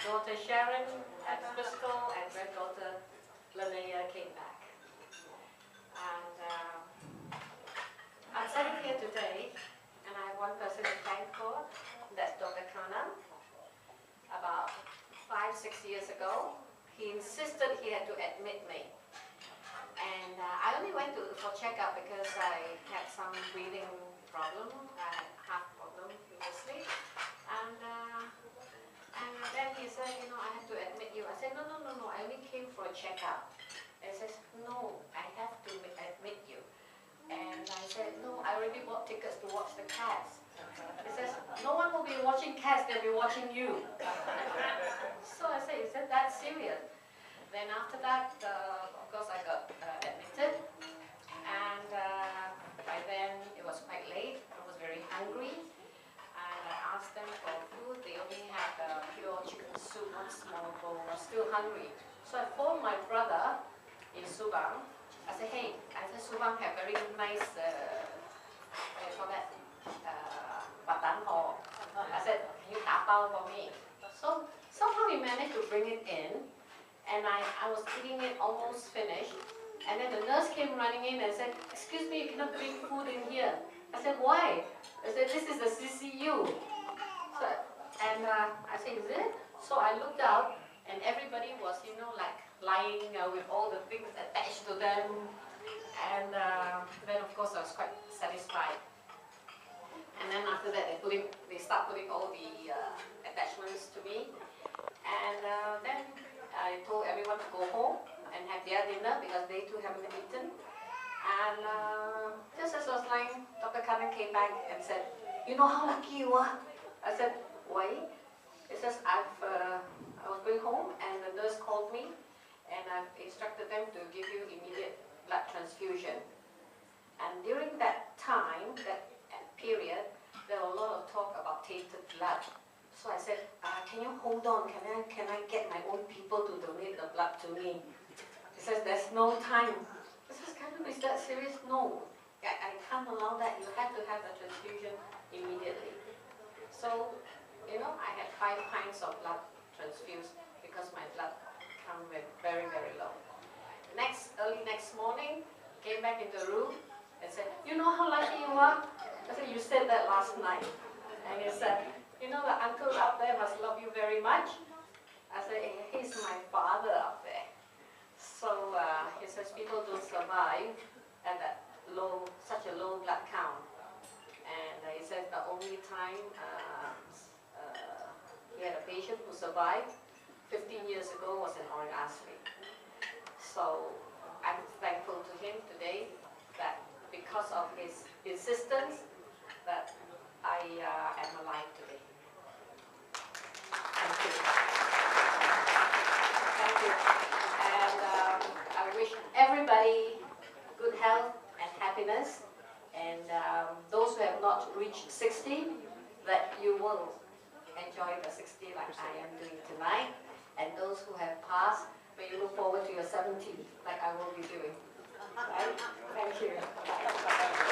daughter Sharon at Bristol and granddaughter Linnea came back. And I'm sitting here today, and I have one person to thank for. That's Dr. Kana. About 5-6 years ago, he insisted he had to admit me. And I only went for checkup because I had some breathing problem. I had heart problem previously. And then he said, you know, I have to admit you. I said, no, I only came for a checkup. And he says, no, I have to admit you. And I said, no, I already bought tickets to watch the cats. He says, no one will be watching cats, they'll be watching you. So I said, is that serious? Then after that, of course, I got admitted. And by then, it was quite late. I was very hungry. And I asked them for food. They only had pure chicken soup, one small bowl. I was still hungry. So I phoned my brother in Subang. I said, hey, Subang have very nice, what do you call that, batan ho. I said, can you tapao for me? So somehow he managed to bring it in, and I was eating it almost finished, and then the nurse came running in and said, excuse me, you cannot bring food in here. I said, why? I said, this is the CCU. So, and I said, is it? So I looked out, and everybody was, you know, like lying with all the things attached to them. And then, of course, I was quite satisfied. And then after that, they start putting all the attachments to me. And then I told everyone to go home and have their dinner because they too haven't eaten. And just as I was lying, Dr. Kanan came back and said, you know how lucky you are? I said, why? He says, I was going home and the nurse called me and I've instructed them to give you immediate blood transfusion. And during that time, that period, there were a lot of talk about tainted blood. So I said, can you hold on? Can I get my own people to donate the blood to me? He says, there's no time. I says, Karen, is that serious? No, I can't allow that. You have to have a transfusion immediately. So, you know, I had 5 pints of blood transfused because my blood count went very, very low. Early next morning, came back in the room and said, you know how lucky you are? I said, you said that last night. And he said, you know the uncle up there must love you very much? I said, he's my father up there. So he says, people don't survive at that such a low blood count. And he said the only time he had a patient who survived 15 years ago was an oral athlete. So I'm thankful to him today that because of his insistence that I am alive today. Thank you. Thank you. And I wish everybody good health and happiness. And those who have not reached 60, that you will enjoy the 60 like I am doing tonight. And those who have passed, may you look forward to your 70 like I will be doing. Right? Thank you. Bye.